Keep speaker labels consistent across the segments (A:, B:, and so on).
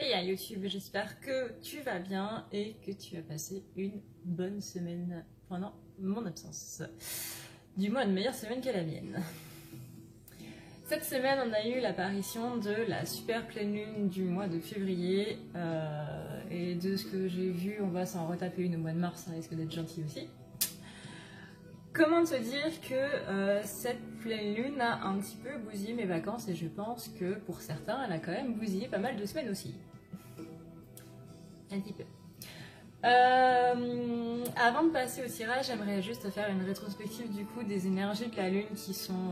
A: Hey à YouTube, j'espère que tu vas bien et que tu as passé une bonne semaine pendant mon absence. Du moins une meilleure semaine que la mienne. Cette semaine, on a eu l'apparition de la super pleine lune du mois de février. Et de ce que j'ai vu, on va s'en retaper une au mois de mars, ça risque d'être gentil aussi. Comment te dire que cette pleine lune a un petit peu bousillé mes vacances et je pense que pour certains, elle a quand même bousillé pas mal de semaines aussi. Un petit peu. Avant de passer au tirage, j'aimerais juste faire une rétrospective du coup des énergies de la lune qui sont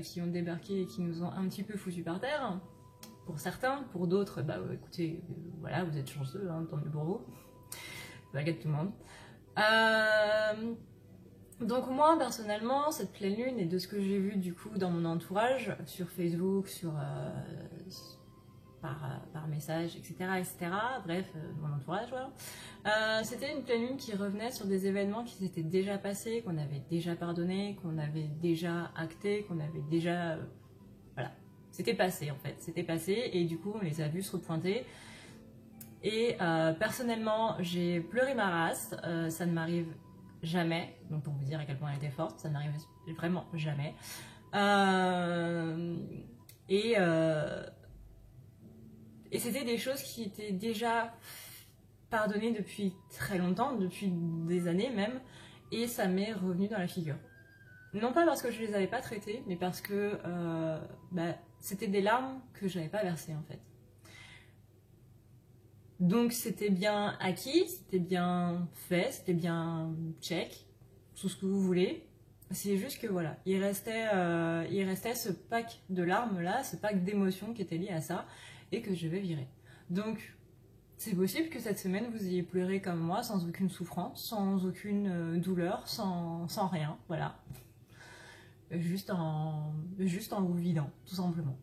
A: qui ont débarqué et qui nous ont un petit peu foutu par terre. Pour certains, pour d'autres, écoutez, voilà, vous êtes chanceux, hein, tant mieux pour vous. Baguette tout le monde. Donc moi personnellement, cette pleine lune et de ce que j'ai vu du coup dans mon entourage, sur Facebook, par message, etc. Bref, mon entourage, voilà. C'était une pleine lune qui revenait sur des événements qui s'étaient déjà passés, qu'on avait déjà pardonné, qu'on avait déjà acté, qu'on avait déjà... voilà, c'était passé en fait, c'était passé et du coup on les a vus se repointer. Et personnellement, j'ai pleuré ma race, ça ne m'arrive jamais, donc pour vous dire à quel point elle était forte, ça n'arrive vraiment jamais. Et c'était des choses qui étaient déjà pardonnées depuis très longtemps, depuis des années même, et ça m'est revenu dans la figure. Non pas parce que je les avais pas traitées, mais parce que c'était des larmes que j'avais pas versées en fait. Donc c'était bien acquis, c'était bien fait, c'était bien check, tout ce que vous voulez. C'est juste que voilà, il restait ce pack de larmes là, ce pack d'émotions qui était lié à ça et que je vais virer. Donc c'est possible que cette semaine vous ayez pleuré comme moi, sans aucune souffrance, sans aucune douleur, sans rien, voilà. Juste en vous vidant, tout simplement.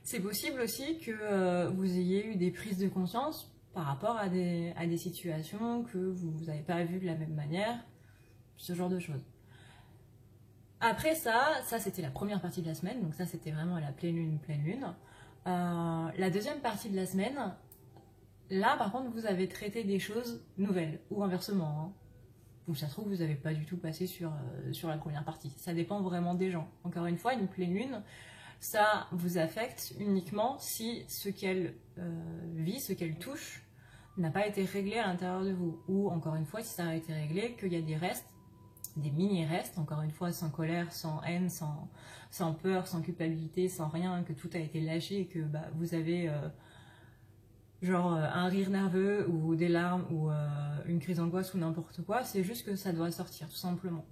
A: C'est possible aussi que vous ayez eu des prises de conscience par rapport à des situations que vous n'avez pas vues de la même manière, ce genre de choses. Après ça c'était la première partie de la semaine, donc ça c'était vraiment la pleine lune. La deuxième partie de la semaine, là par contre vous avez traité des choses nouvelles, ou inversement, hein. Donc ça se trouve vous n'avez pas du tout passé sur la première partie, ça dépend vraiment des gens. Encore une fois, une pleine lune, ça vous affecte uniquement si ce qu'elle vit, ce qu'elle touche, n'a pas été réglé à l'intérieur de vous. Ou encore une fois, si ça a été réglé, qu'il y a des restes, des mini-restes, encore une fois, sans colère, sans haine, sans peur, sans culpabilité, sans rien, que tout a été lâché et que vous avez un rire nerveux ou des larmes ou une crise d'angoisse ou n'importe quoi, c'est juste que ça doit sortir, tout simplement.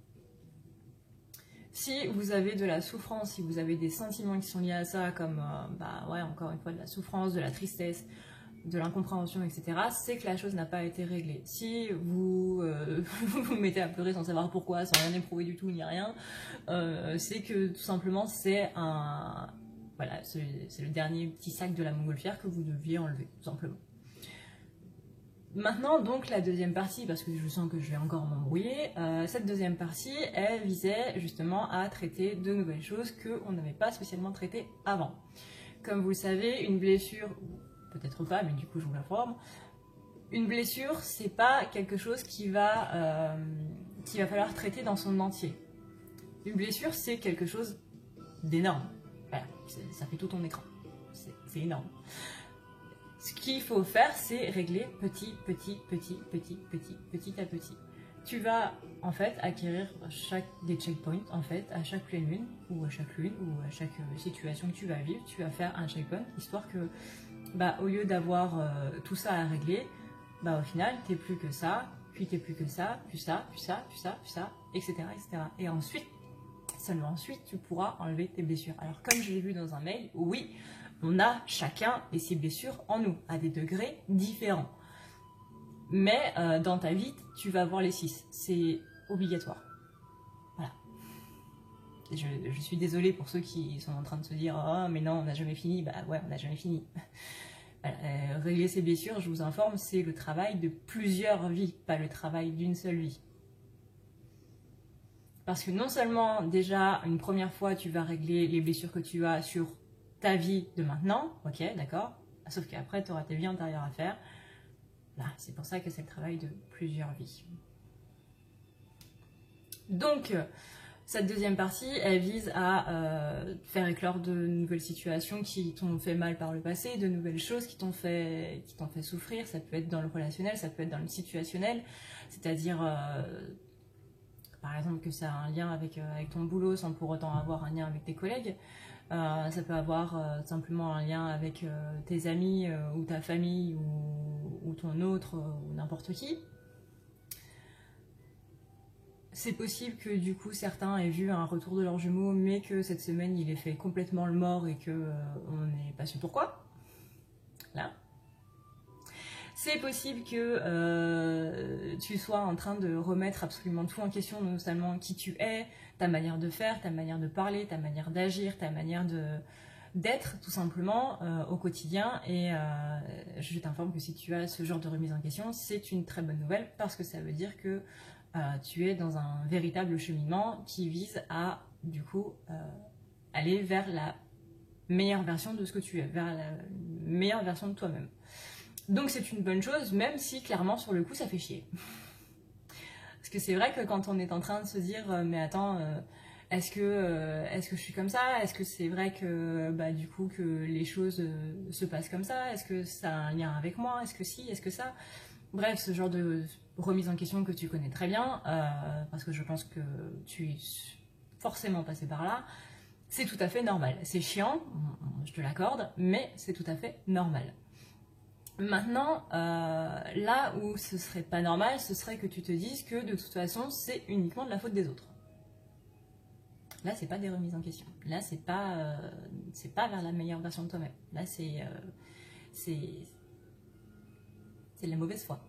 A: Si vous avez de la souffrance, si vous avez des sentiments qui sont liés à ça, comme encore une fois de la souffrance, de la tristesse, de l'incompréhension, etc., c'est que la chose n'a pas été réglée. Si vous vous mettez à pleurer sans savoir pourquoi, sans rien éprouver du tout ni rien, c'est que tout simplement c'est c'est le dernier petit sac de la montgolfière que vous deviez enlever, tout simplement. Maintenant, donc, la deuxième partie, parce que je sens que je vais encore m'embrouiller, cette deuxième partie, elle visait justement à traiter de nouvelles choses qu'on n'avait pas spécialement traitées avant. Comme vous le savez, une blessure, peut-être pas, mais du coup je vous l'informe, une blessure, c'est pas quelque chose qu'il va falloir traiter dans son entier. Une blessure, c'est quelque chose d'énorme. Voilà, ça fait tout ton écran. C'est énorme. Ce qu'il faut faire, c'est régler petit à petit. Tu vas en fait acquérir des checkpoints en fait à chaque pleine lune ou à chaque situation que tu vas vivre, tu vas faire un checkpoint histoire que au lieu d'avoir tout ça à régler, au final t'es plus que ça, puis t'es plus que ça, puis ça, etc. Et ensuite, seulement ensuite, tu pourras enlever tes blessures. Alors comme je l'ai vu dans un mail, oui, on a chacun ces blessures en nous, à des degrés différents. Mais dans ta vie, tu vas avoir les 6. C'est obligatoire. Voilà. Je suis désolée pour ceux qui sont en train de se dire « Oh, mais non, on n'a jamais fini. » Bah ouais, on n'a jamais fini. Voilà. Régler ces blessures, je vous informe, c'est le travail de plusieurs vies, pas le travail d'une seule vie. Parce que non seulement, déjà, une première fois, tu vas régler les blessures que tu as sur ta vie de maintenant, ok, d'accord, Sauf qu'après, tu auras tes vies intérieures à faire. Là, c'est pour ça que c'est le travail de plusieurs vies. Donc, cette deuxième partie, elle vise à faire éclore de nouvelles situations qui t'ont fait mal par le passé, de nouvelles choses qui t'ont fait souffrir. Ça peut être dans le relationnel, ça peut être dans le situationnel. C'est-à-dire, par exemple, que ça a un lien avec ton boulot sans pour autant avoir un lien avec tes collègues. Ça peut avoir simplement un lien avec tes amis ou ta famille ou ton autre ou n'importe qui. C'est possible que du coup certains aient vu un retour de leurs jumeaux mais que cette semaine il ait fait complètement le mort et que on n'est pas su pourquoi. Là. C'est possible que tu sois en train de remettre absolument tout en question, non seulement qui tu es, ta manière de faire, ta manière de parler, ta manière d'agir, ta manière d'être tout simplement au quotidien. Et je t'informe que si tu as ce genre de remise en question, c'est une très bonne nouvelle parce que ça veut dire que tu es dans un véritable cheminement qui vise à du coup aller vers la meilleure version de ce que tu es, vers la meilleure version de toi-même. Donc c'est une bonne chose, même si clairement sur le coup ça fait chier. Parce que c'est vrai que quand on est en train de se dire mais attends, est-ce que je suis comme ça? Est-ce que c'est vrai que du coup que les choses se passent comme ça? Est-ce que ça a un lien avec moi? Est-ce que si? Est-ce que ça? Bref, ce genre de remise en question que tu connais très bien, parce que je pense que tu es forcément passé par là, c'est tout à fait normal. C'est chiant, je te l'accorde, mais c'est tout à fait normal. Maintenant, là où ce serait pas normal, ce serait que tu te dises que de toute façon, c'est uniquement de la faute des autres. Là, c'est pas des remises en question. Là, c'est pas vers la meilleure version de toi-même. Là, c'est de la mauvaise foi.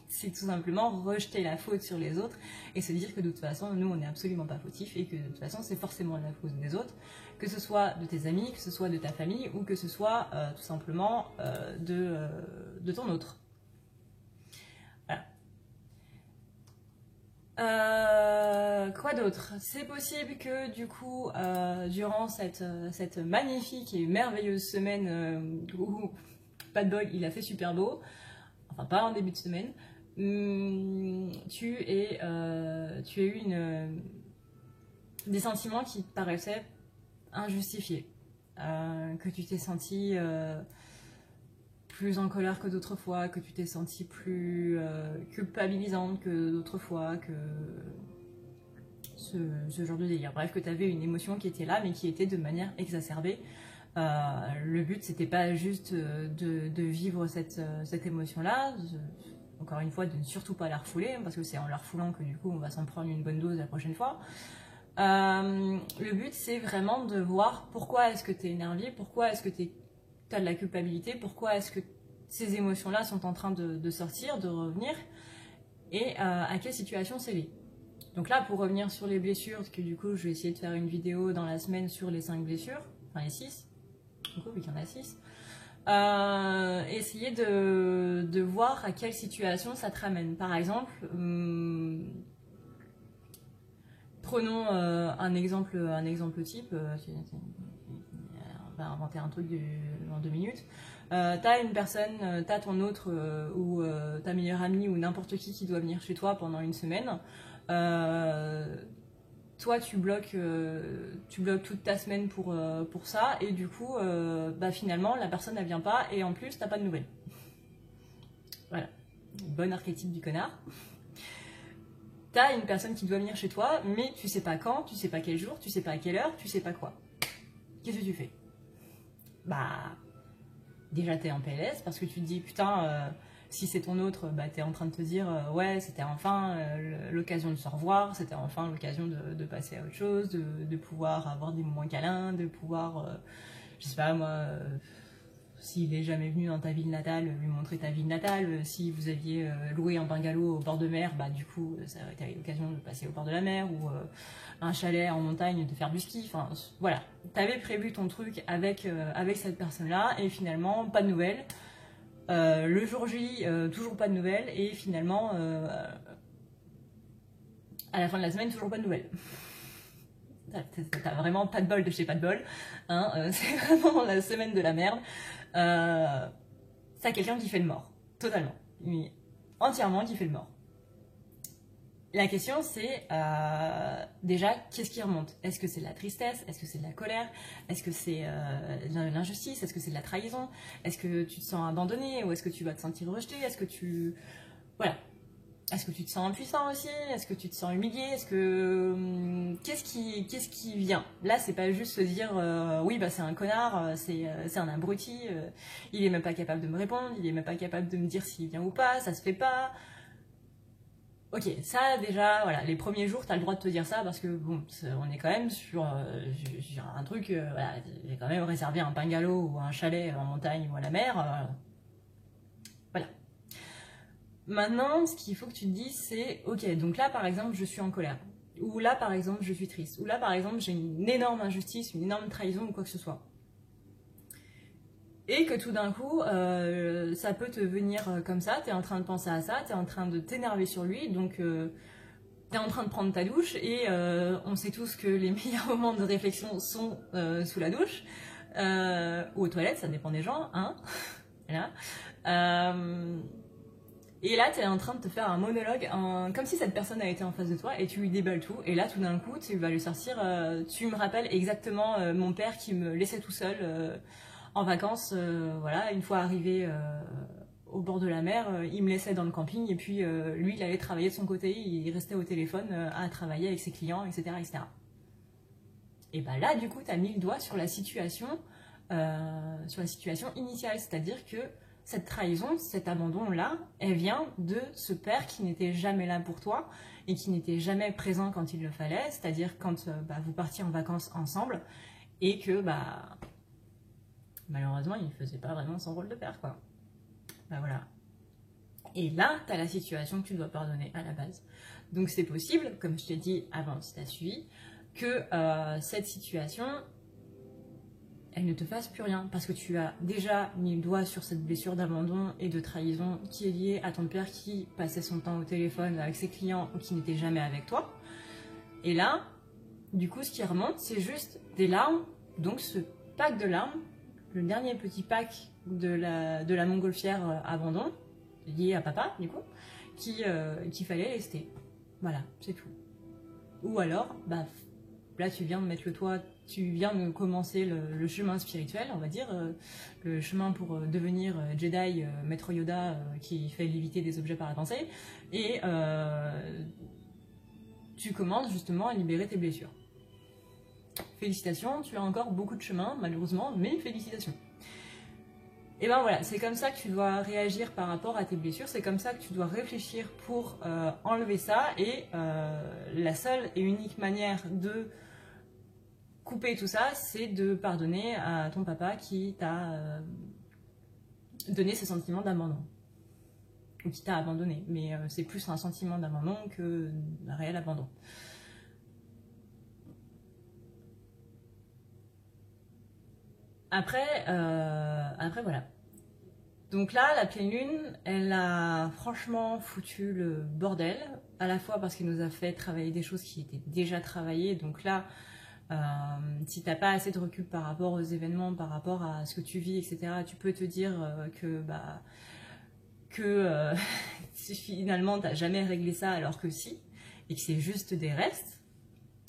A: C'est tout simplement rejeter la faute sur les autres et se dire que de toute façon, nous, on n'est absolument pas fautifs et que de toute façon, c'est forcément la faute des autres, que ce soit de tes amis, que ce soit de ta famille ou que ce soit tout simplement de ton autre. Voilà. Quoi d'autre? C'est possible que du coup, durant cette magnifique et merveilleuse semaine où, pas de bol, il a fait super beau, enfin pas en début de semaine, tu as eu des sentiments qui te paraissaient injustifiés, que tu t'es senti plus en colère que d'autres fois, que tu t'es senti plus culpabilisante que d'autres fois, que ce genre de délire. Bref, que tu avais une émotion qui était là, mais qui était de manière exacerbée. Le but, c'était pas juste de vivre cette émotion-là, encore une fois, de ne surtout pas la refouler, parce que c'est en la refoulant que du coup, on va s'en prendre une bonne dose la prochaine fois. Le but, c'est vraiment de voir pourquoi est-ce que tu es énervé, pourquoi est-ce que tu as de la culpabilité, pourquoi est-ce que ces émotions-là sont en train de sortir, de revenir, et à quelle situation c'est lié. Donc là, pour revenir sur les blessures, parce que du coup, je vais essayer de faire une vidéo dans la semaine sur les 5 blessures, enfin les 6, du coup, vu qu'il y en a 6. Essayer de voir à quelle situation ça te ramène. Par exemple, prenons un exemple type. On va inventer un truc en 2 minutes. T'as une personne, t'as ton autre ou ta meilleure amie ou n'importe qui doit venir chez toi pendant une semaine. Toi, tu bloques toute ta semaine pour ça, et du coup, finalement, la personne, elle vient pas, et en plus, t'as pas de nouvelles. Voilà. Bon archétype du connard. T'as une personne qui doit venir chez toi, mais tu sais pas quand, tu sais pas quel jour, tu sais pas à quelle heure, tu sais pas quoi. Qu'est-ce que tu fais? Déjà, t'es en PLS, parce que tu te dis, putain... si c'est ton autre, t'es en train de te dire ouais, c'était enfin l'occasion de se revoir, c'était enfin l'occasion de passer à autre chose, de pouvoir avoir des moments câlins, de pouvoir, je sais pas moi, s'il est jamais venu dans ta ville natale, lui montrer ta ville natale. Si vous aviez loué un bungalow au bord de mer, du coup, ça aurait été l'occasion de passer au bord de la mer, ou un chalet en montagne, de faire du ski. Enfin, voilà, t'avais prévu ton truc avec cette personne-là, et finalement, pas de nouvelles. Le jour J, toujours pas de nouvelles, et finalement, à la fin de la semaine, toujours pas de nouvelles. t'as vraiment pas de bol de chez pas de bol, hein, c'est vraiment la semaine de la merde. T'as quelqu'un qui fait le mort, totalement, oui, entièrement qui fait le mort. La question c'est déjà qu'est-ce qui remonte? Est-ce que c'est de la tristesse? Est-ce que c'est de la colère? Est-ce que c'est de l'injustice? Est-ce que c'est de la trahison? Est-ce que tu te sens abandonné? Ou est-ce que tu vas te sentir rejeté? Est-ce que tu... Voilà. Est-ce que tu te sens impuissant aussi? Est-ce que tu te sens humilié? Est-ce que... Qu'est-ce qui vient? Là, c'est pas juste se dire oui, bah c'est un connard, c'est un abruti, il est même pas capable de me répondre, il est même pas capable de me dire s'il vient ou pas, ça se fait pas. Ok, ça déjà, voilà, les premiers jours, t'as le droit de te dire ça parce que bon, on est quand même sur un truc, voilà, j'ai quand même réservé un bungalow ou un chalet en montagne ou à la mer, voilà. Maintenant, ce qu'il faut que tu te dises, c'est, ok, donc là par exemple, je suis en colère, ou là par exemple, je suis triste, ou là par exemple, j'ai une énorme injustice, une énorme trahison ou quoi que ce soit. Et que tout d'un coup, ça peut te venir comme ça, t'es en train de penser à ça, t'es en train de t'énerver sur lui, donc t'es en train de prendre ta douche, et on sait tous que les meilleurs moments de réflexion sont sous la douche, ou aux toilettes, ça dépend des gens, hein, voilà. Et là, t'es en train de te faire un monologue, comme si cette personne avait été en face de toi, et tu lui déballes tout, et là, tout d'un coup, tu vas lui sortir, tu me rappelles exactement mon père qui me laissait tout seul en vacances, voilà, une fois arrivé au bord de la mer, il me laissait dans le camping, et puis lui, il allait travailler de son côté, il restait au téléphone à travailler avec ses clients, etc., etc. Et bah là, du coup, t'as mis le doigt sur la situation initiale, c'est-à-dire que cette trahison, cet abandon-là, elle vient de ce père qui n'était jamais là pour toi et qui n'était jamais présent quand il le fallait, c'est-à-dire quand vous partiez en vacances ensemble et que malheureusement il ne faisait pas vraiment son rôle de père, quoi. Bah voilà. Et là, tu as la situation que tu dois pardonner à la base. Donc c'est possible, comme je t'ai dit avant si tu as suivi, que cette situation, elle ne te fasse plus rien, parce que tu as déjà mis le doigt sur cette blessure d'abandon et de trahison qui est liée à ton père qui passait son temps au téléphone avec ses clients ou qui n'était jamais avec toi. Et là, du coup, ce qui remonte, c'est juste des larmes, donc ce pack de larmes, le dernier petit pack de la montgolfière abandon, lié à papa, du coup, qu'il fallait lester. Voilà, c'est tout. Ou alors, là tu viens de mettre le toit, tu viens de commencer le chemin spirituel, on va dire, le chemin pour devenir Jedi, maître Yoda qui fait léviter des objets par la pensée, et tu commences justement à libérer tes blessures. Félicitations, tu as encore beaucoup de chemin, malheureusement, mais félicitations. Et ben voilà, c'est comme ça que tu dois réagir par rapport à tes blessures, c'est comme ça que tu dois réfléchir pour enlever ça, et la seule et unique manière de couper tout ça, c'est de pardonner à ton papa qui t'a donné ce sentiment d'abandon. Ou qui t'a abandonné, mais c'est plus un sentiment d'abandon que un réel abandon. Après voilà. Donc là, la pleine lune, elle a franchement foutu le bordel, à la fois parce qu'elle nous a fait travailler des choses qui étaient déjà travaillées, donc là, si t'as pas assez de recul par rapport aux événements, par rapport à ce que tu vis, etc., tu peux te dire que finalement t'as jamais réglé ça alors que si, et que c'est juste des restes,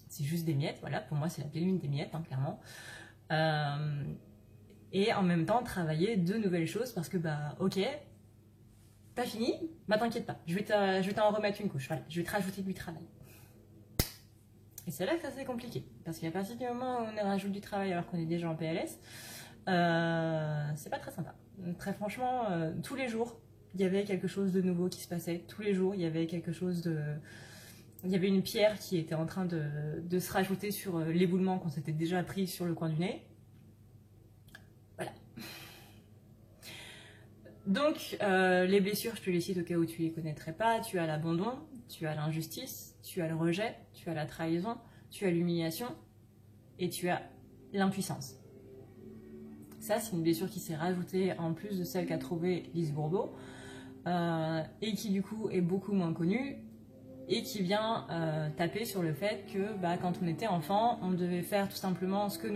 A: c'est juste des miettes, voilà, pour moi c'est la pleine lune des miettes, hein, clairement. Et en même temps travailler de nouvelles choses parce que ok, t'as fini, t'inquiète pas, je vais t'en remettre une couche, voilà, je vais te rajouter du travail. Et c'est là que ça c'est compliqué, parce qu'à partir du moment où on rajoute du travail alors qu'on est déjà en PLS, c'est pas très sympa. Très franchement, tous les jours, il y avait quelque chose de nouveau qui se passait. Tous les jours, il y avait quelque chose de... Il y avait une pierre qui était en train de se rajouter sur l'éboulement qu'on s'était déjà pris sur le coin du nez. Voilà. Donc, les blessures, je te les cite au cas où tu les connaîtrais pas. Tu as l'abandon, tu as l'injustice, tu as le rejet, tu as la trahison, tu as l'humiliation et tu as l'impuissance. Ça, c'est une blessure qui s'est rajoutée en plus de celle qu'a trouvée Lise Bourbeau et qui du coup est beaucoup moins connue et qui vient taper sur le fait que quand on était enfant, on devait faire tout simplement ce que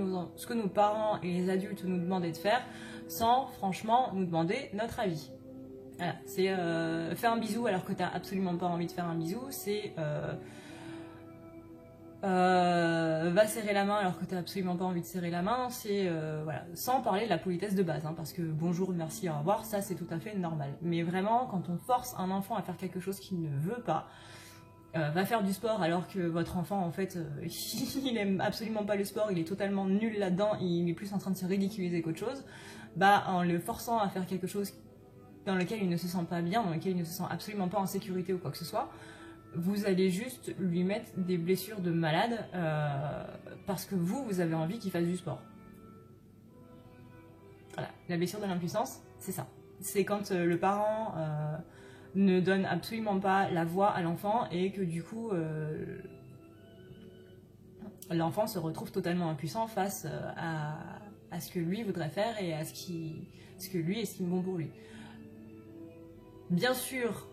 A: nos parents et les adultes nous demandaient de faire, sans franchement nous demander notre avis. Voilà, c'est faire un bisou alors que tu n'as absolument pas envie de faire un bisou, c'est va serrer la main alors que tu n'as absolument pas envie de serrer la main, c'est voilà, sans parler de la politesse de base, hein, parce que bonjour, merci, au revoir, ça c'est tout à fait normal. Mais vraiment, quand on force un enfant à faire quelque chose qu'il ne veut pas, va faire du sport alors que votre enfant en fait il aime absolument pas le sport, il est totalement nul là-dedans, il est plus en train de se ridiculiser qu'autre chose, en le forçant à faire quelque chose dans lequel il ne se sent pas bien, dans lequel il ne se sent absolument pas en sécurité ou quoi que ce soit, vous allez juste lui mettre des blessures de malade parce que vous avez envie qu'il fasse du sport. Voilà, la blessure de l'impuissance, c'est ça. C'est quand le parent ne donne absolument pas la voix à l'enfant et que du coup l'enfant se retrouve totalement impuissant face à ce que lui voudrait faire et à ce que lui estime bon pour lui. Bien sûr,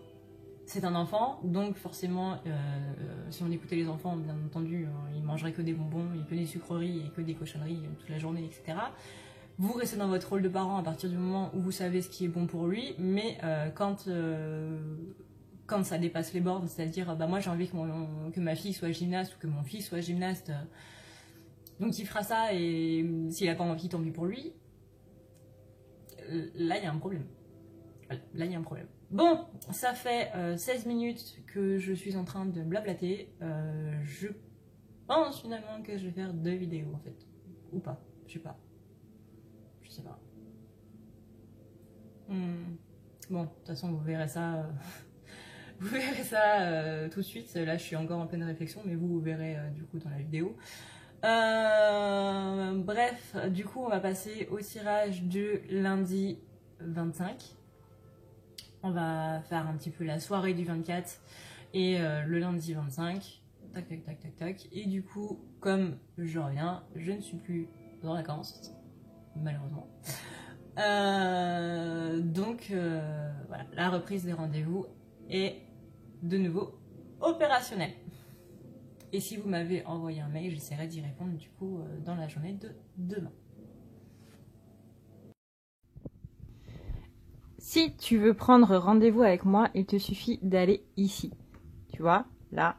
A: c'est un enfant, donc forcément, si on écoutait les enfants, bien entendu, ils mangeraient que des bonbons, que des sucreries et que des cochonneries toute la journée, etc. Vous restez dans votre rôle de parent à partir du moment où vous savez ce qui est bon pour lui, mais quand ça dépasse les bornes, c'est-à-dire moi j'ai envie que ma fille soit gymnaste ou que mon fils soit gymnaste, donc il fera ça et s'il n'a pas envie, tant pis pour lui, là il y a un problème. Là il y a un problème. Bon, ça fait 16 minutes que je suis en train de blablater. Je pense finalement que je vais faire 2 vidéos en fait. Ou pas, je sais pas. Je sais pas. Bon, de toute façon vous verrez ça. Vous verrez ça tout de suite. Là je suis encore en pleine réflexion, mais vous verrez du coup dans la vidéo. Bref, du coup on va passer au tirage du lundi 25. On va faire un petit peu la soirée du 24 et le lundi 25. Tac, tac, tac, tac, tac. Et du coup, comme je reviens, je ne suis plus en vacances, malheureusement. Donc, voilà, la reprise des rendez-vous est de nouveau opérationnelle. Et si vous m'avez envoyé un mail, j'essaierai d'y répondre du coup dans la journée de demain. Si tu veux prendre rendez-vous avec moi, il te suffit d'aller ici. Tu vois, là,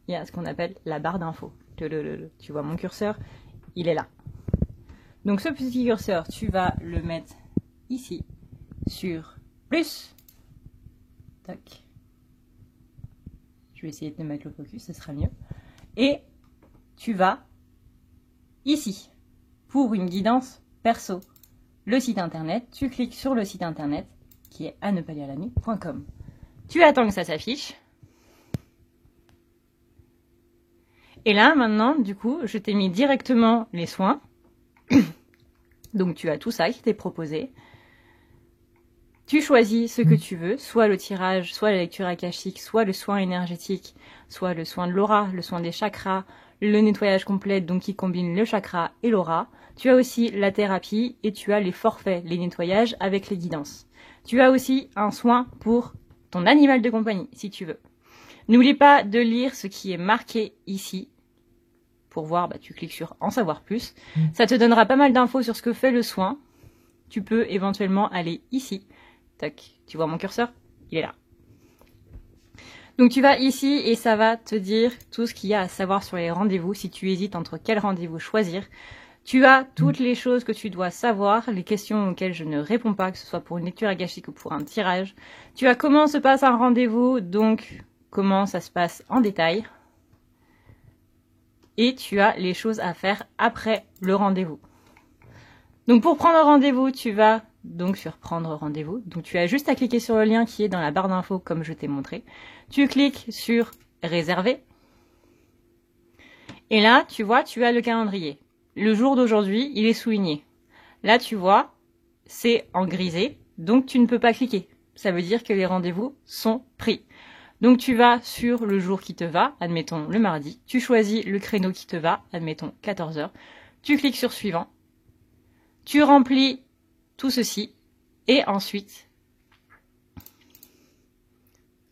A: il y a ce qu'on appelle la barre d'infos. Tu vois mon curseur, il est là. Donc ce petit curseur, tu vas le mettre ici, sur plus. Tac. Je vais essayer de mettre le focus, ce sera mieux. Et tu vas ici, pour une guidance perso. Le site internet, tu cliques sur le site internet, qui est à ne pas lire la nuit.com. Tu attends que ça s'affiche. Et là, maintenant, du coup, je t'ai mis directement les soins. Donc, tu as tout ça qui t'est proposé. Tu choisis ce que tu veux, soit le tirage, soit la lecture akashique, soit le soin énergétique, soit le soin de l'aura, le soin des chakras, le nettoyage complet, donc qui combine le chakra et l'aura. Tu as aussi la thérapie et tu as les forfaits, les nettoyages avec les guidances. Tu as aussi un soin pour ton animal de compagnie, si tu veux. N'oublie pas de lire ce qui est marqué ici. Pour voir, tu cliques sur « En savoir plus ». Ça te donnera pas mal d'infos sur ce que fait le soin. Tu peux éventuellement aller ici. Tac, tu vois mon curseur? Il est là. Donc tu vas ici et ça va te dire tout ce qu'il y a à savoir sur les rendez-vous. Si tu hésites entre quel rendez-vous choisir, tu as toutes les choses que tu dois savoir, les questions auxquelles je ne réponds pas, que ce soit pour une lecture akashique ou pour un tirage. Tu as comment se passe un rendez-vous, donc comment ça se passe en détail. Et tu as les choses à faire après le rendez-vous. Donc pour prendre rendez-vous, tu vas donc sur prendre rendez-vous. Donc tu as juste à cliquer sur le lien qui est dans la barre d'infos comme je t'ai montré. Tu cliques sur réserver. Et là, tu vois, tu as le calendrier. Le jour d'aujourd'hui, il est souligné. Là, tu vois, c'est en grisé, donc tu ne peux pas cliquer. Ça veut dire que les rendez-vous sont pris. Donc tu vas sur le jour qui te va, admettons le mardi. Tu choisis le créneau qui te va, admettons 14 h. Tu cliques sur suivant. Tu remplis tout ceci. Et ensuite,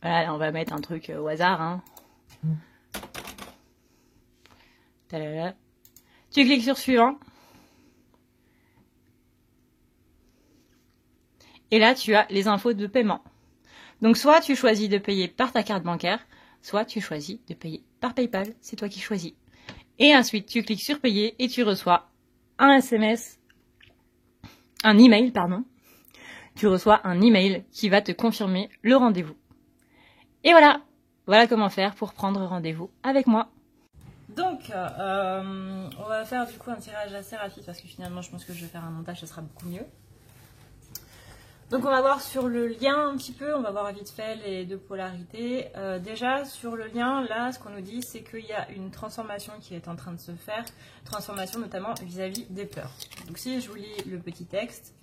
A: voilà, là, on va mettre un truc au hasard, hein.
B: Tadada. Tu cliques sur suivant. Et là, tu as les infos de paiement. Donc, soit tu choisis de payer par ta carte bancaire, soit tu choisis de payer par PayPal. C'est toi qui choisis. Et ensuite, tu cliques sur payer et tu reçois un email, pardon. Tu reçois un email qui va te confirmer le rendez-vous. Et voilà. Voilà comment faire pour prendre rendez-vous avec moi.
A: Donc, on va faire du coup un tirage assez rapide parce que finalement, je pense que je vais faire un montage, ce sera beaucoup mieux. Donc on va voir sur le lien un petit peu, on va voir vite fait les deux polarités. Déjà sur le lien, là ce qu'on nous dit c'est qu'il y a une transformation qui est en train de se faire, transformation notamment vis-à-vis des peurs. Donc si je vous lis le petit texte,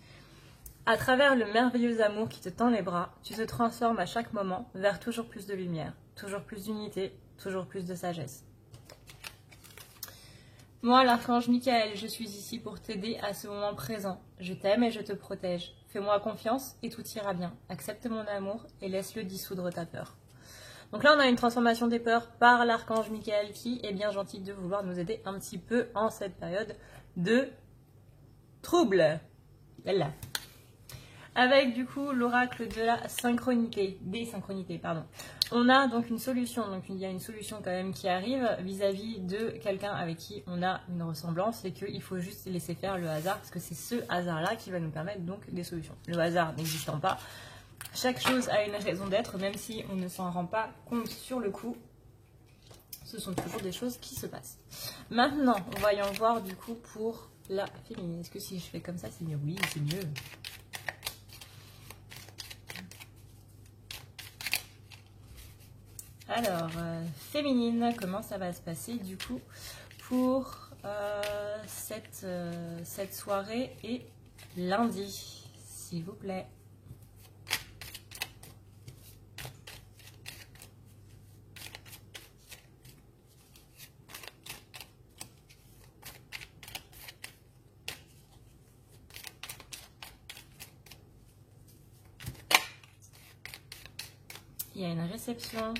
A: à travers le merveilleux amour qui te tend les bras, tu te transformes à chaque moment vers toujours plus de lumière, toujours plus d'unité, toujours plus de sagesse. Moi, l'archange Michael, je suis ici pour t'aider à ce moment présent. Je t'aime et je te protège. Fais-moi confiance et tout ira bien. Accepte mon amour et laisse-le dissoudre ta peur. Donc là, on a une transformation des peurs par l'archange Michael qui est bien gentil de vouloir nous aider un petit peu en cette période de trouble. Là. Avec du coup l'oracle de la synchronité, des synchronités, pardon. On a donc une solution, donc il y a une solution quand même qui arrive vis-à-vis de quelqu'un avec qui on a une ressemblance et qu'il faut juste laisser faire le hasard parce que c'est ce hasard-là qui va nous permettre donc des solutions. Le hasard n'existant pas, chaque chose a une raison d'être, même si on ne s'en rend pas compte sur le coup, ce sont toujours des choses qui se passent. Maintenant, voyons voir du coup pour la féminine. Est-ce que si je fais comme ça, c'est mieux? Oui, c'est mieux. Alors, féminine, comment ça va se passer du coup pour cette soirée et lundi, s'il vous plaît. Il y a une réception.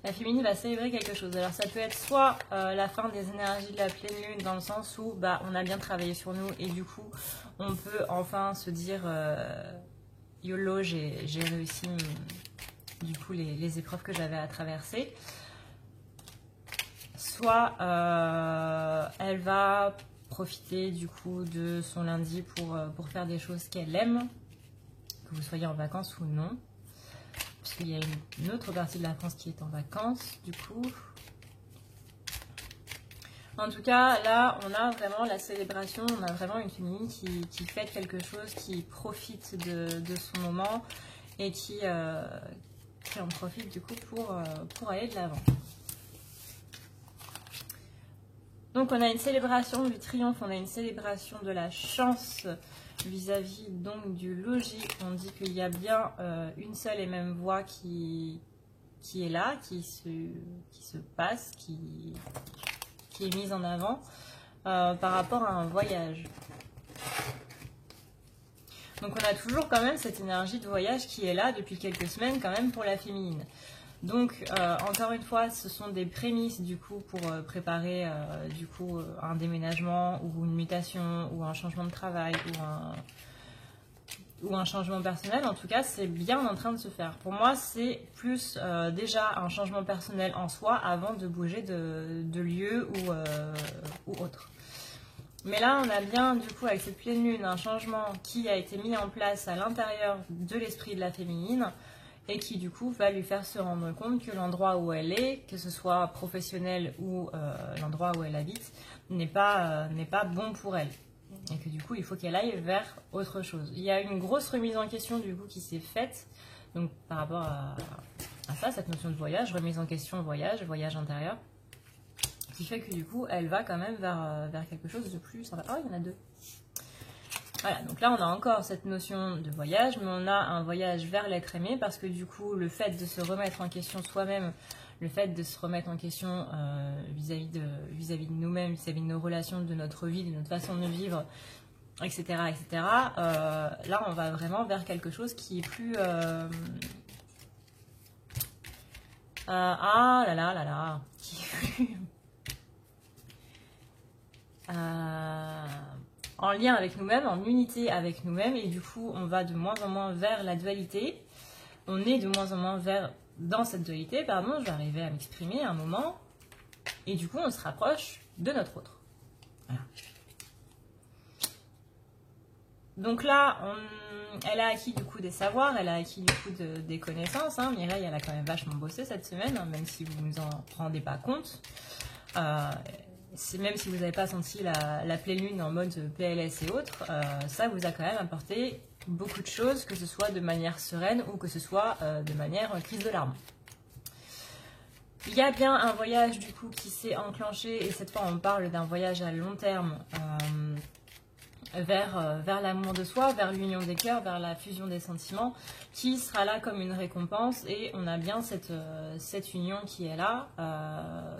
A: La féminine va célébrer quelque chose. Alors ça peut être soit la fin des énergies de la pleine lune dans le sens où on a bien travaillé sur nous et du coup on peut enfin se dire YOLO, j'ai réussi du coup les épreuves que j'avais à traverser. Soit elle va profiter du coup de son lundi pour faire des choses qu'elle aime, que vous soyez en vacances ou non. Parce qu'il y a une autre partie de la France qui est en vacances, du coup. En tout cas, là, on a vraiment la célébration, on a vraiment une féminine qui fait quelque chose, qui profite de son moment et qui en profite du coup pour aller de l'avant. Donc on a une célébration du triomphe, on a une célébration de la chance vis-à-vis donc du logis. On dit qu'il y a bien une seule et même voie qui est là, qui se passe, qui est mise en avant par rapport à un voyage. Donc on a toujours quand même cette énergie de voyage qui est là depuis quelques semaines quand même pour la féminine. Donc encore une fois, ce sont des prémices du coup pour préparer du coup un déménagement ou une mutation ou un changement de travail ou un changement personnel. En tout cas, c'est bien en train de se faire. Pour moi, c'est plus déjà un changement personnel en soi avant de bouger de lieu ou autre. Mais là, on a bien, du coup, avec cette pleine lune, un changement qui a été mis en place à l'intérieur de l'esprit de la féminine et qui, du coup, va lui faire se rendre compte que l'endroit où elle est, que ce soit professionnel ou l'endroit où elle habite, n'est pas bon pour elle. Et que, du coup, il faut qu'elle aille vers autre chose. Il y a une grosse remise en question, du coup, qui s'est faite donc, par rapport à ça, cette notion de voyage, remise en question, voyage intérieur. Qui fait que du coup, elle va quand même vers quelque chose de plus... Oh, il y en a deux. Voilà, donc là, on a encore cette notion de voyage, mais on a un voyage vers l'être aimé, parce que du coup, le fait de se remettre en question soi-même, le fait de se remettre en question vis-à-vis de nous-mêmes, vis-à-vis de nos relations, de notre vie, de notre façon de vivre, etc., etc., là, on va vraiment vers quelque chose qui est plus... Ah là là là là. En lien avec nous-mêmes, en unité avec nous-mêmes, et du coup on va de moins en moins vers la dualité, on est de moins en moins dans cette dualité, pardon, je vais arriver à m'exprimer un moment, et du coup on se rapproche de notre autre. Voilà. Donc là, elle a acquis du coup des savoirs, elle a acquis du coup des connaissances, hein. Mireille, elle a quand même vachement bossé cette semaine, hein, même si vous ne vous en rendez pas compte. Même si vous n'avez pas senti la pleine lune en mode PLS et autres, ça vous a quand même apporté beaucoup de choses, que ce soit de manière sereine ou que ce soit de manière crise de larmes. Il y a bien un voyage du coup qui s'est enclenché, et cette fois on parle d'un voyage à long terme vers l'amour de soi, vers l'union des cœurs, vers la fusion des sentiments, qui sera là comme une récompense, et on a bien cette union qui est là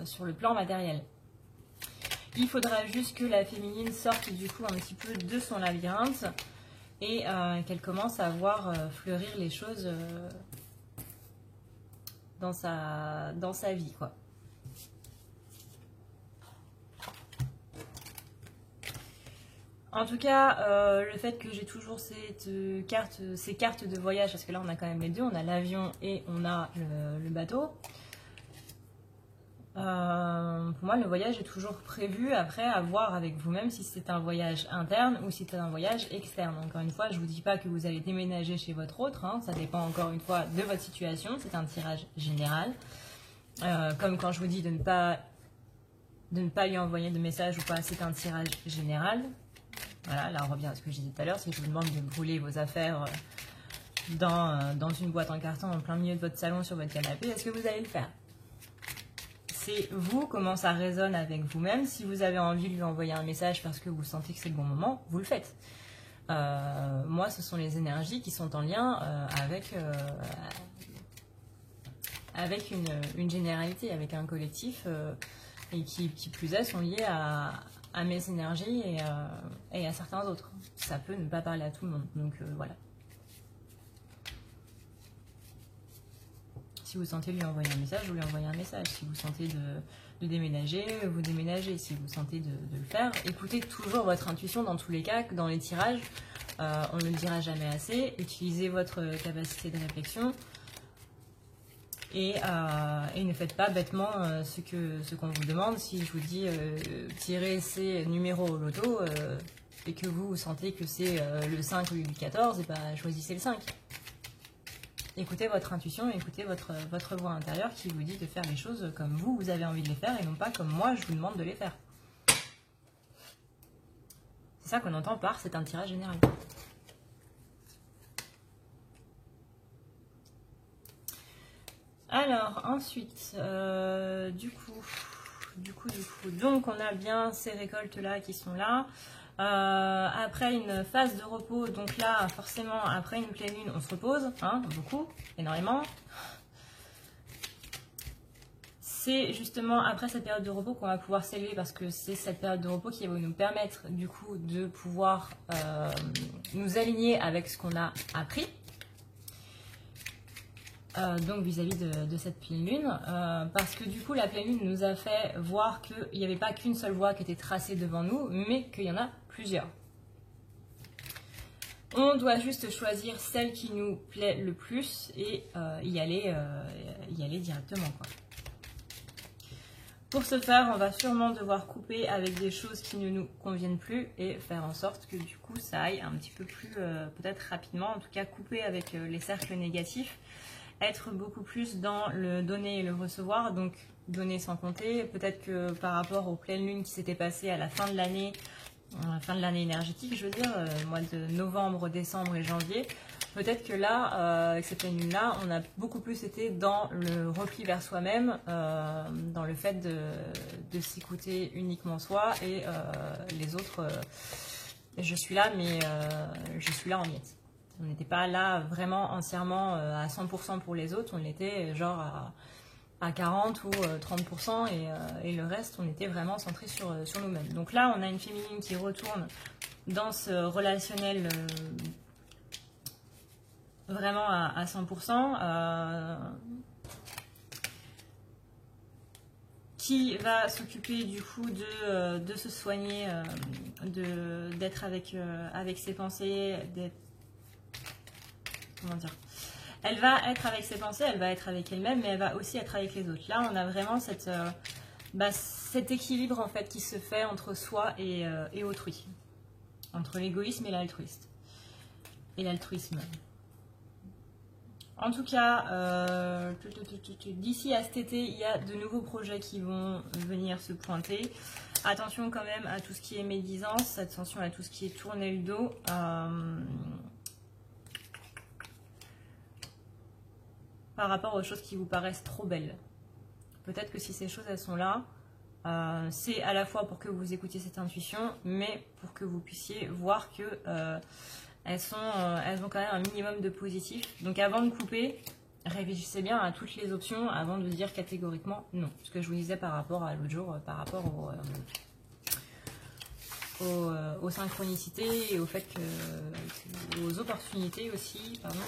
A: sur le plan matériel. Il faudra juste que la féminine sorte du coup un petit peu de son labyrinthe et qu'elle commence à voir fleurir les choses dans sa vie, quoi. En tout cas, le fait que j'ai toujours ces cartes de voyage, parce que là on a quand même les deux, on a l'avion et on a le bateau. Pour moi, le voyage est toujours prévu, après à voir avec vous-même si c'est un voyage interne ou si c'est un voyage externe. Encore une fois, je ne vous dis pas que vous allez déménager chez votre autre, hein, ça dépend encore une fois de votre situation, c'est un tirage général. Comme quand je vous dis de ne pas lui envoyer de message ou pas, c'est un tirage général. Voilà, là on revient à ce que je disais tout à l'heure, si je vous demande de brûler vos affaires dans une boîte en carton en plein milieu de votre salon sur votre canapé, est-ce que vous allez le faire ? C'est vous, comment ça résonne avec vous-même. Si vous avez envie de lui envoyer un message parce que vous sentez que c'est le bon moment, vous le faites. Moi, ce sont les énergies qui sont en lien avec une généralité, avec un collectif, et qui plus est, sont liées à mes énergies et à certains autres. Ça peut ne pas parler à tout le monde, donc voilà. Si vous sentez lui envoyer un message, vous lui envoyez un message. Si vous sentez de déménager, vous déménagez. Si vous sentez de le faire, écoutez toujours votre intuition dans tous les cas, dans les tirages. On ne le dira jamais assez. Utilisez votre capacité de réflexion et ne faites pas bêtement ce qu'on vous demande. Si je vous dis tirez ces numéros au loto et que vous sentez que c'est le 5 ou le 14, et ben, choisissez le 5. Écoutez votre intuition, écoutez votre voix intérieure qui vous dit de faire les choses comme vous avez envie de les faire et non pas comme moi je vous demande de les faire. C'est ça qu'on entend par c'est un tirage général. Alors ensuite, du coup, donc on a bien ces récoltes là qui sont là. Après une phase de repos, donc là forcément après une pleine lune on se repose, hein, beaucoup, énormément. C'est justement après cette période de repos qu'on va pouvoir s'élever, parce que c'est cette période de repos qui va nous permettre du coup de pouvoir nous aligner avec ce qu'on a appris. Donc vis-à-vis de cette pleine lune, parce que du coup la pleine lune nous a fait voir qu'il n'y avait pas qu'une seule voie qui était tracée devant nous, mais qu'il y en a plusieurs. On doit juste choisir celle qui nous plaît le plus et y aller directement, quoi. Pour ce faire, on va sûrement devoir couper avec des choses qui ne nous conviennent plus et faire en sorte que du coup ça aille un petit peu plus, peut-être rapidement, en tout cas couper avec les cercles négatifs. Être beaucoup plus dans le donner et le recevoir, donc donner sans compter. Peut-être que par rapport aux pleines lunes qui s'étaient passées à la fin de l'année énergétique, je veux dire, mois de novembre, décembre et janvier, peut-être que là, avec cette pleine lune-là, on a beaucoup plus été dans le repli vers soi-même, dans le fait de s'écouter uniquement soi et les autres, je suis là, mais je suis là en miettes. On n'était pas là vraiment entièrement à 100% pour les autres, on était genre à 40 ou 30% et le reste, on était vraiment centré sur nous-mêmes. Donc là, on a une féminine qui retourne dans ce relationnel vraiment à 100%. qui va s'occuper du coup de se soigner, d'être avec ses pensées, comment dire, elle va être avec ses pensées, elle va être avec elle-même, mais elle va aussi être avec les autres. Là, on a vraiment cet équilibre en fait qui se fait entre soi et autrui, entre l'égoïsme et l'altruisme. En tout cas, d'ici à cet été, il y a de nouveaux projets qui vont venir se pointer. Attention quand même à tout ce qui est médisance, attention à tout ce qui est tourner le dos. Par rapport aux choses qui vous paraissent trop belles. Peut-être que si ces choses elles sont là, c'est à la fois pour que vous écoutiez cette intuition, mais pour que vous puissiez voir que elles ont quand même un minimum de positif. Donc avant de couper, réfléchissez bien à toutes les options avant de dire catégoriquement non. Ce que je vous disais par rapport à l'autre jour, par rapport aux synchronicités et au fait que aux opportunités aussi, pardon.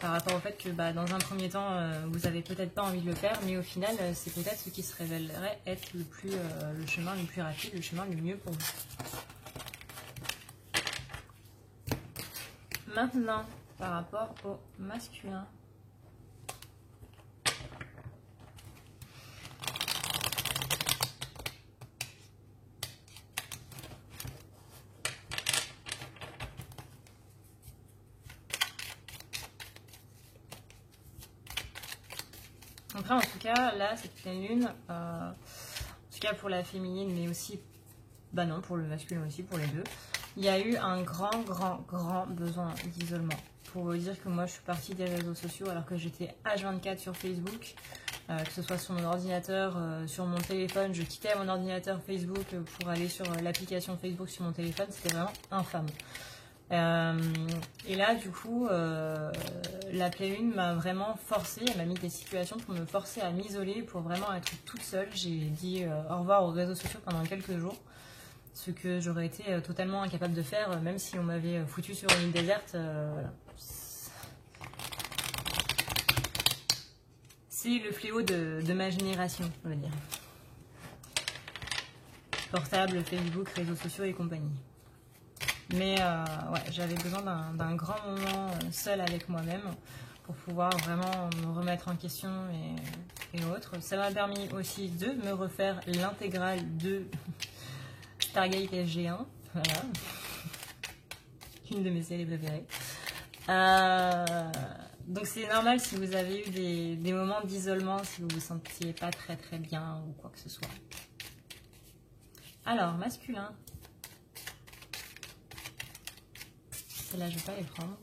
A: Par rapport au fait que dans un premier temps, vous n'avez peut-être pas envie de le faire, mais au final, c'est peut-être ce qui se révélerait être le chemin le plus rapide, le chemin le mieux pour vous. Maintenant, par rapport au masculin. Donc là, en tout cas, là, cette pleine lune, en tout cas pour la féminine, mais aussi, non, pour le masculin aussi, pour les deux, il y a eu un grand besoin d'isolement. Pour vous dire que moi, je suis partie des réseaux sociaux alors que j'étais H24 sur Facebook, que ce soit sur mon ordinateur, sur mon téléphone. Je quittais mon ordinateur Facebook pour aller sur l'application Facebook sur mon téléphone. C'était vraiment infâme. Et là, du coup, la pleine lune m'a vraiment forcée, elle m'a mis des situations pour me forcer à m'isoler, pour vraiment être toute seule. J'ai dit au revoir aux réseaux sociaux pendant quelques jours, ce que j'aurais été totalement incapable de faire, même si on m'avait foutu sur une île déserte. Voilà. C'est le fléau de ma génération, on va dire. Portable, Facebook, réseaux sociaux et compagnie. Mais ouais, j'avais besoin d'un grand moment seul avec moi-même pour pouvoir vraiment me remettre en question et autres. Ça m'a permis aussi de me refaire l'intégrale de Stargate SG1. Voilà. Une de mes séries préférées. Donc c'est normal si vous avez eu des moments d'isolement, si vous vous sentiez pas très bien ou quoi que ce soit. Alors, masculin. Celle-là, je ne vais pas les prendre.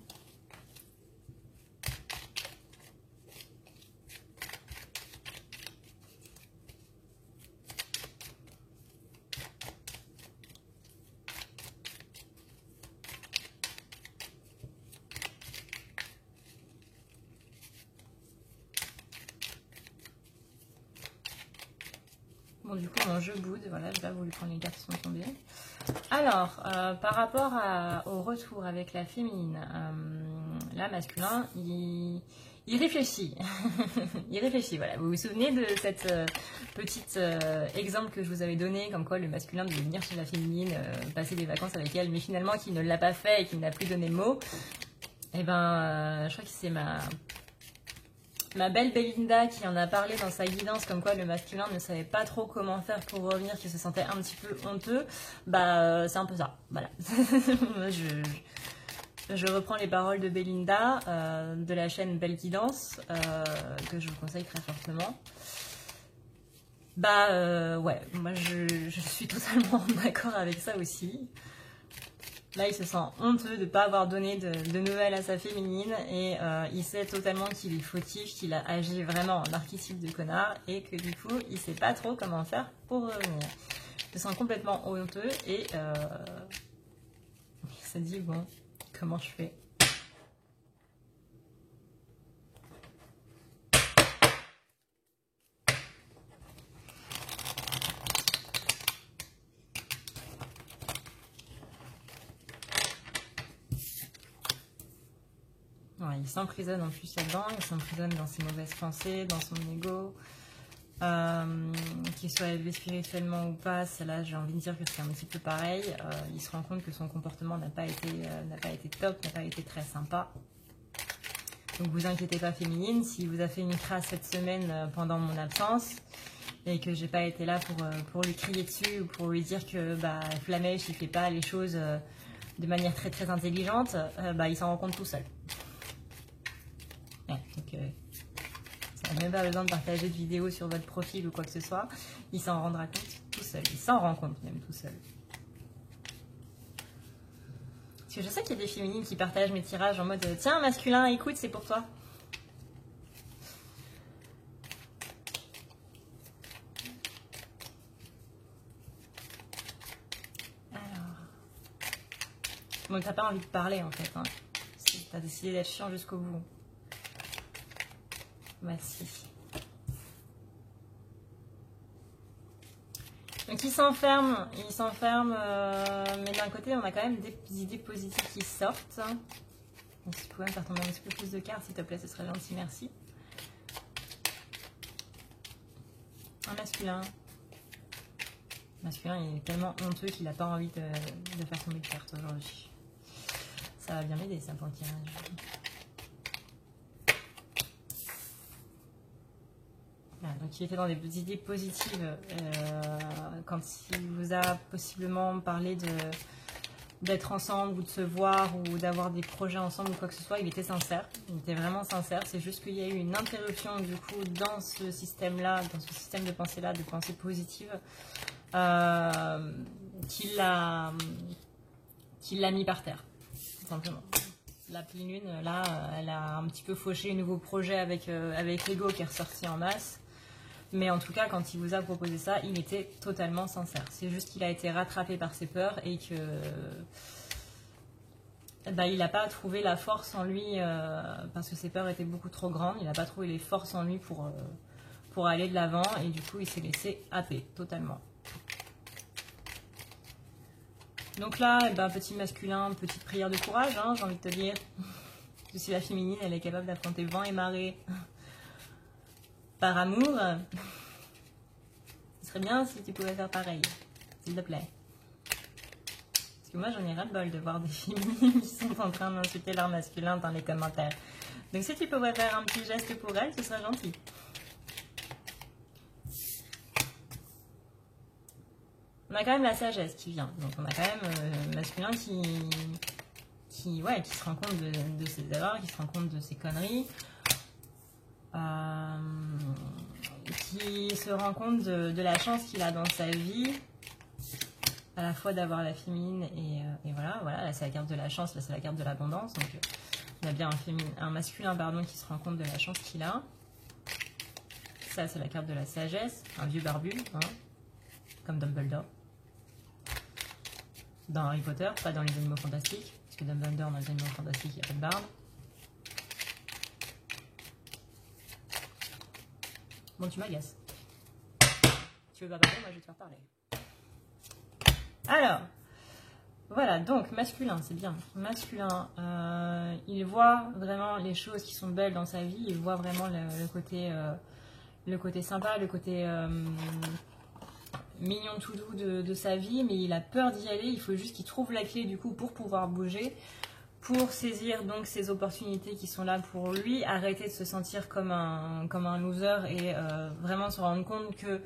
A: Bon, du coup, mon jeu boude, voilà, j'ai pas voulu prendre les cartes qui sont tombées. Alors, par rapport au retour avec la féminine, là, masculin, il réfléchit. Il réfléchit, voilà. Vous vous souvenez de cette petite exemple que je vous avais donné, comme quoi le masculin devait venir chez la féminine, passer des vacances avec elle, mais finalement qui ne l'a pas fait et qui n'a plus donné le mot. Eh ben, je crois que c'est ma belle Belinda qui en a parlé dans sa guidance, comme quoi le masculin ne savait pas trop comment faire pour revenir, qu'il se sentait un petit peu honteux. C'est un peu ça, voilà. je reprends les paroles de Belinda, de la chaîne Belle Guidance, que je vous conseille très fortement. Ouais, moi je suis totalement d'accord avec ça aussi. Là, il se sent honteux de ne pas avoir donné de nouvelles à sa féminine et il sait totalement qu'il est fautif, qu'il a agi vraiment en archétype de connard et que du coup, il ne sait pas trop comment faire pour revenir. Il se sent complètement honteux et il se dit, bon, comment je fais ? Ouais, il s'emprisonne en plus là-dedans, il s'emprisonne dans ses mauvaises pensées, dans son ego. qu'il soit élevé spirituellement ou pas, là j'ai envie de dire que c'est un petit peu pareil. Il se rend compte que son comportement n'a pas été top, n'a pas été très sympa. Donc vous inquiétez pas féminine, s'il vous a fait une crasse cette semaine pendant mon absence et que j'ai pas été là pour lui crier dessus ou pour lui dire que Flamèche il fait pas les choses de manière très très intelligente, il s'en rend compte tout seul. Ouais, donc ça n'a même pas besoin de partager de vidéos sur votre profil ou quoi que ce soit, il s'en rendra compte tout seul, il s'en rend compte même tout seul. Parce que je sais qu'il y a des féminines qui partagent mes tirages en mode tiens masculin écoute c'est pour toi. Donc t'as pas envie de parler en fait, hein. T'as décidé d'être chiant jusqu'au bout. Merci. Donc il s'enferme, mais d'un côté on a quand même des idées positives qui sortent. Donc si tu pouvais me faire tomber un petit peu plus de cartes s'il te plaît, ce serait gentil, merci. Un masculin. Le masculin il est tellement honteux qu'il n'a pas envie de faire tomber de cartes aujourd'hui. Ça va bien m'aider ça pour le tirage. Voilà, donc il était dans des idées positives quand il vous a possiblement parlé d'être ensemble ou de se voir ou d'avoir des projets ensemble ou quoi que ce soit, il était sincère, il était vraiment sincère. C'est juste qu'il y a eu une interruption du coup dans ce système-là, dans ce système de pensée-là, de pensée positive, qui l'a mis par terre. Simplement. La pleine lune, là, elle a un petit peu fauché un nouveau projet avec l'ego qui est ressorti en masse. Mais en tout cas, quand il vous a proposé ça, il était totalement sincère. C'est juste qu'il a été rattrapé par ses peurs et que il n'a pas trouvé la force en lui, parce que ses peurs étaient beaucoup trop grandes. Il n'a pas trouvé les forces en lui pour aller de l'avant et du coup, il s'est laissé happer totalement. Donc là, petit masculin, petite prière de courage, hein, j'ai envie de te dire. Je suis la féminine, elle est capable d'affronter vent et marée par amour. Ce serait bien si tu pouvais faire pareil, s'il te plaît. Parce que moi, j'en ai ras-le-bol de voir des féminines qui sont en train d'insulter leur masculin dans les commentaires. Donc si tu pouvais faire un petit geste pour elle, ce serait gentil. On a quand même la sagesse qui vient. Donc on a quand même masculin qui se rend compte de ses erreurs, qui se rend compte de ses conneries, qui se rend compte de la chance qu'il a dans sa vie, à la fois d'avoir la féminine et voilà, là c'est la carte de la chance, là c'est la carte de l'abondance. Donc on a bien un masculin qui se rend compte de la chance qu'il a. Ça c'est la carte de la sagesse, un vieux barbu, hein, comme Dumbledore. Dans Harry Potter, pas dans les animaux fantastiques, parce que Dumbledore dans les animaux fantastiques, il n'y a pas de barbe. Bon, tu m'agaces. Tu veux pas parler, moi je vais te faire parler. Alors, voilà, donc masculin, c'est bien. Masculin, il voit vraiment les choses qui sont belles dans sa vie, il voit vraiment le côté sympa, le côté mignon tout doux de sa vie, mais il a peur d'y aller. Il faut juste qu'il trouve la clé du coup pour pouvoir bouger, pour saisir donc ces opportunités qui sont là pour lui, arrêter de se sentir comme un loser et vraiment se rendre compte que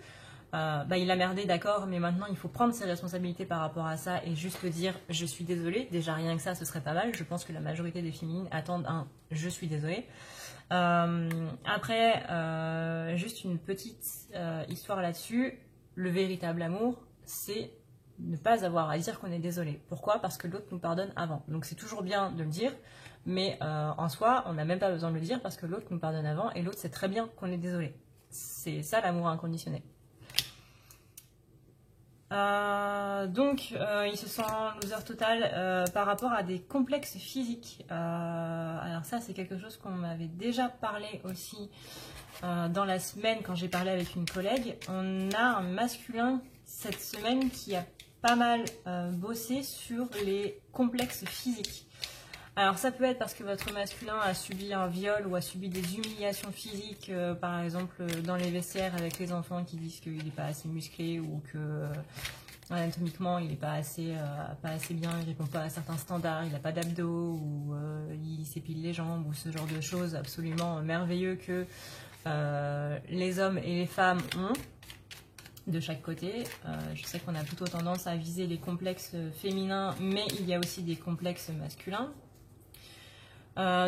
A: il a merdé, d'accord, mais maintenant il faut prendre ses responsabilités par rapport à ça et juste dire je suis désolée. Déjà rien que ça, ce serait pas mal. Je pense que la majorité des féminines attendent un je suis désolée. Après, juste une petite histoire là-dessus. Le véritable amour, c'est ne pas avoir à dire qu'on est désolé. Pourquoi? Parce que l'autre nous pardonne avant. Donc c'est toujours bien de le dire, mais en soi, on n'a même pas besoin de le dire parce que l'autre nous pardonne avant et l'autre sait très bien qu'on est désolé. C'est ça l'amour inconditionnel. Donc il se sent loser total par rapport à des complexes physiques. Alors ça c'est quelque chose qu'on m'avait déjà parlé aussi dans la semaine quand j'ai parlé avec une collègue. On a un masculin cette semaine qui a pas mal bossé sur les complexes physiques. Alors ça peut être parce que votre masculin a subi un viol ou a subi des humiliations physiques, par exemple dans les vestiaires avec les enfants qui disent qu'il n'est pas assez musclé ou que anatomiquement il n'est pas assez bien, il répond pas à certains standards, il n'a pas d'abdos ou il s'épile les jambes ou ce genre de choses absolument merveilleux que les hommes et les femmes ont de chaque côté. Je sais qu'on a plutôt tendance à viser les complexes féminins, mais il y a aussi des complexes masculins.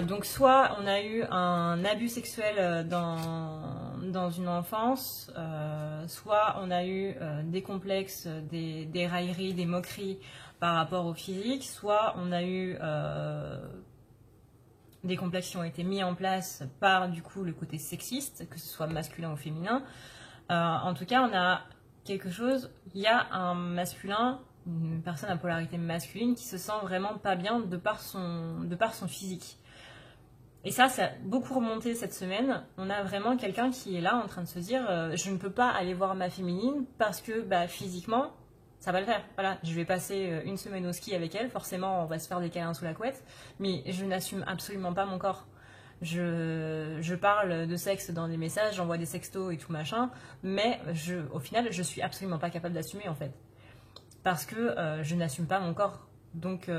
A: Donc soit on a eu un abus sexuel dans une enfance, soit on a eu des complexes, des railleries, des moqueries par rapport au physique, soit on a eu des complexes qui ont été mis en place par du coup le côté sexiste, que ce soit masculin ou féminin. En tout cas, on a quelque chose, il y a un masculin, une personne à polarité masculine qui se sent vraiment pas bien de par son physique. Et ça a beaucoup remonté cette semaine. On a vraiment quelqu'un qui est là en train de se dire je ne peux pas aller voir ma féminine parce que physiquement, ça va le faire. Voilà, je vais passer une semaine au ski avec elle. Forcément, on va se faire des câlins sous la couette. Mais je n'assume absolument pas mon corps. Je parle de sexe dans des messages, j'envoie des sextos et tout machin. Mais au final, je suis absolument pas capable d'assumer en fait. Parce que je n'assume pas mon corps. Donc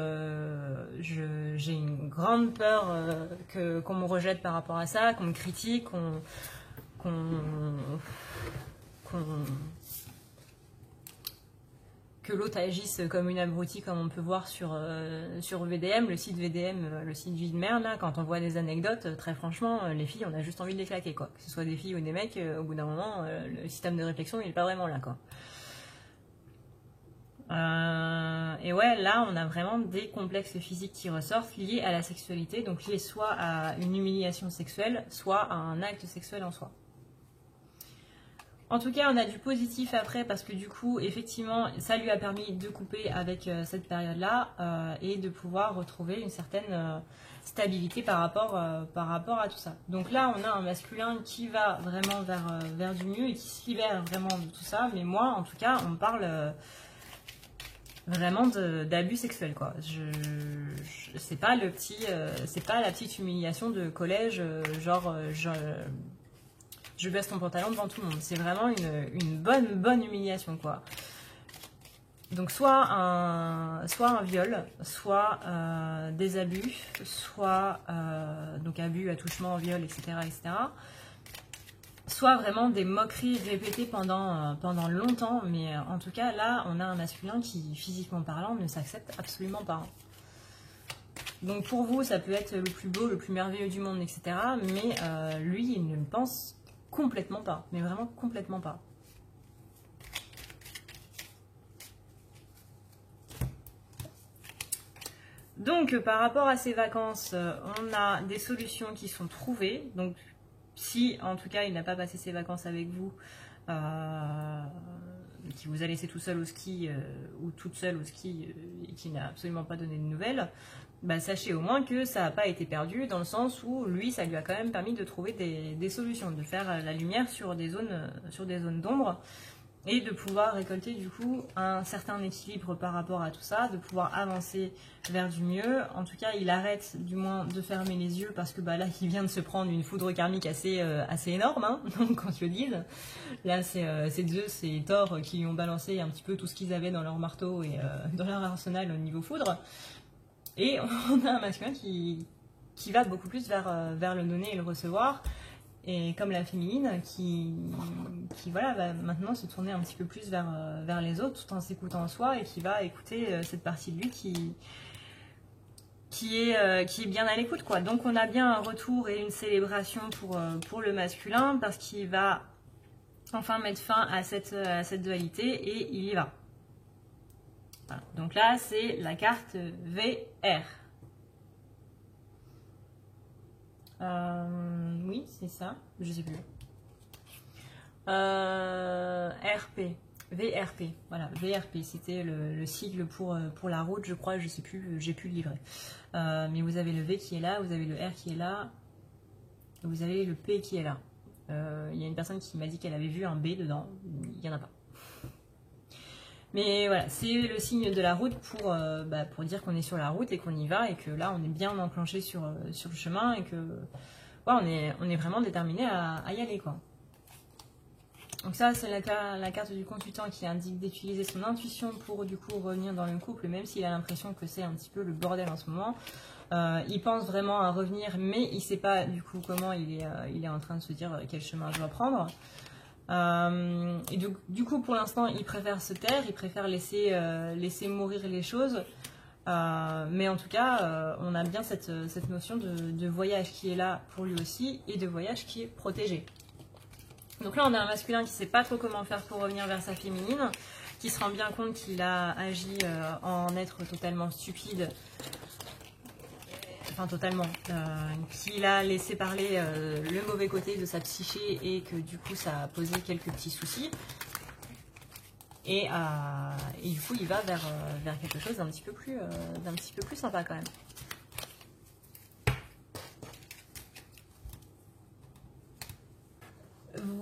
A: j'ai une grande peur qu'on me rejette par rapport à ça, qu'on me critique, que l'autre agisse comme une abrutie, comme on peut voir sur VDM, le site VDM, le site vie de merde, là, quand on voit des anecdotes, très franchement, les filles, on a juste envie de les claquer, quoi. Que ce soit des filles ou des mecs, au bout d'un moment, le système de réflexion, il n'est pas vraiment là, quoi. Et ouais, là, on a vraiment des complexes physiques qui ressortent liés à la sexualité, donc liés soit à une humiliation sexuelle, soit à un acte sexuel en soi. En tout cas, on a du positif après parce que du coup, effectivement, ça lui a permis de couper avec cette période-là et de pouvoir retrouver une certaine stabilité par rapport à tout ça. Donc là, on a un masculin qui va vraiment vers du mieux et qui se libère vraiment de tout ça. Mais moi, en tout cas, on parle vraiment d'abus sexuels, quoi. C'est pas c'est pas la petite humiliation de collège, je baisse ton pantalon devant tout le monde. C'est vraiment une bonne humiliation, quoi. Donc soit un viol, soit des abus, soit donc abus, attouchement, viol, etc., etc. Soit vraiment des moqueries répétées pendant longtemps, mais en tout cas là on a un masculin qui, physiquement parlant, ne s'accepte absolument pas. Donc pour vous ça peut être le plus beau, le plus merveilleux du monde, etc. Mais lui il ne le pense complètement pas, mais vraiment complètement pas. Donc par rapport à ces vacances, on a des solutions qui sont trouvées. Donc si en tout cas il n'a pas passé ses vacances avec vous, qui vous a laissé tout seul au ski ou toute seule au ski et qui n'a absolument pas donné de nouvelles, sachez au moins que ça n'a pas été perdu dans le sens où lui ça lui a quand même permis de trouver des solutions, de faire la lumière sur des zones d'ombre et de pouvoir récolter du coup un certain équilibre par rapport à tout ça, de pouvoir avancer vers du mieux. En tout cas, il arrête du moins de fermer les yeux parce que là, il vient de se prendre une foudre karmique assez énorme, hein, donc quand je le dis. Là, c'est Zeus et Thor qui lui ont balancé un petit peu tout ce qu'ils avaient dans leur marteau et dans leur arsenal au niveau foudre. Et on a un masculin qui va beaucoup plus vers le donner et le recevoir. Et comme la féminine qui voilà, va maintenant se tourner un petit peu plus vers les autres tout en s'écoutant soi et qui va écouter cette partie de lui qui est bien à l'écoute, quoi. Donc on a bien un retour et une célébration pour le masculin parce qu'il va enfin mettre fin à cette dualité et il y va. Voilà. Donc là c'est la carte VR. Oui, c'est ça, je sais plus. RP, VRP, voilà, VRP, c'était le sigle pour la route, je crois, je sais plus, j'ai plus le livret. Mais vous avez le V qui est là, vous avez le R qui est là, vous avez le P qui est là. Il y a une personne qui m'a dit qu'elle avait vu un B dedans, il n'y en a pas. Mais voilà, c'est le signe de la route pour dire qu'on est sur la route et qu'on y va et que là on est bien enclenché sur le chemin et que ouais, on est vraiment déterminé à y aller quoi. Donc ça c'est la carte du consultant qui indique d'utiliser son intuition pour du coup revenir dans le couple, même s'il a l'impression que c'est un petit peu le bordel en ce moment. Il pense vraiment à revenir, mais il ne sait pas du coup comment il est en train de se dire quel chemin je dois prendre. Et du coup, pour l'instant, il préfère se taire, il préfère laisser mourir les choses. Mais en tout cas, on a bien cette notion de voyage qui est là pour lui aussi et de voyage qui est protégé. Donc là, on a un masculin qui ne sait pas trop comment faire pour revenir vers sa féminine, qui se rend bien compte qu'il a agi en être totalement stupide. Enfin totalement, qu'il a laissé parler le mauvais côté de sa psyché et que du coup ça a posé quelques petits soucis. Et du coup il va vers quelque chose d'un petit peu plus sympa quand même.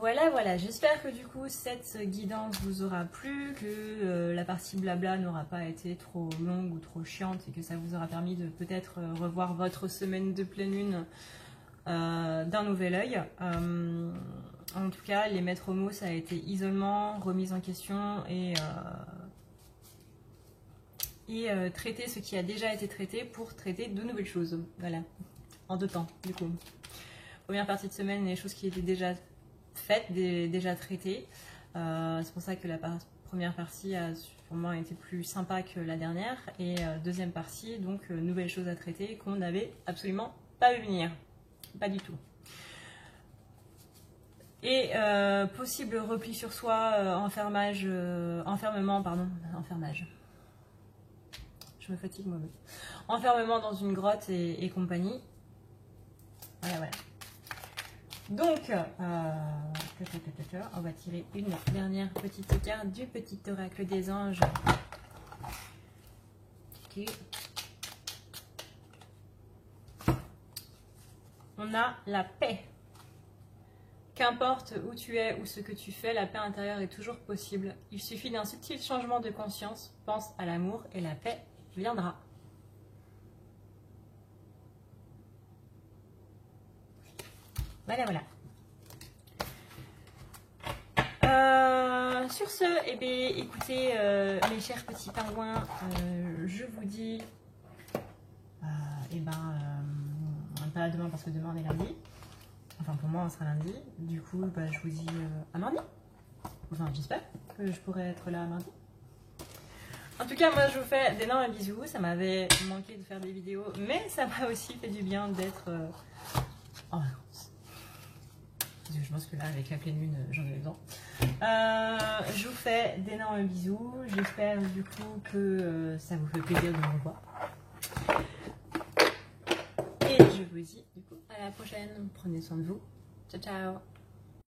A: Voilà, j'espère que du coup cette guidance vous aura plu, que la partie blabla n'aura pas été trop longue ou trop chiante et que ça vous aura permis de peut-être revoir votre semaine de pleine lune d'un nouvel œil. En tout cas, les maîtres mots, ça a été isolement, remise en question et traiter ce qui a déjà été traité pour traiter de nouvelles choses. Voilà, en 2 temps du coup. Première partie de semaine, les choses qui étaient déjà faites, déjà traitées. C'est pour ça que la première partie a sûrement été plus sympa que la dernière. Et deuxième partie, donc nouvelles choses à traiter qu'on n'avait absolument pas vu venir. Pas du tout. Et possible repli sur soi, enfermage. Je me fatigue moi-même. Enfermement dans une grotte et compagnie. Voilà. Donc, on va tirer une dernière petite carte du petit oracle des anges. On a la paix. Qu'importe où tu es ou ce que tu fais, la paix intérieure est toujours possible. Il suffit d'un subtil changement de conscience. Pense à l'amour et la paix viendra. Voilà. Sur ce, eh bien, écoutez, mes chers petits pingouins, je vous dis, pas demain parce que demain on est lundi. Enfin, pour moi, on sera lundi. Du coup, je vous dis à mardi. Enfin, j'espère que je pourrai être là mardi. En tout cas, moi, je vous fais d'énormes bisous. Ça m'avait manqué de faire des vidéos, mais ça m'a aussi fait du bien d'être en vacances. Je pense que là, avec la pleine lune, j'en ai besoin. Je vous fais d'énormes bisous. J'espère du coup que ça vous fait plaisir de me revoir. Et je vous dis du coup à la prochaine. Prenez soin de vous. Ciao, ciao.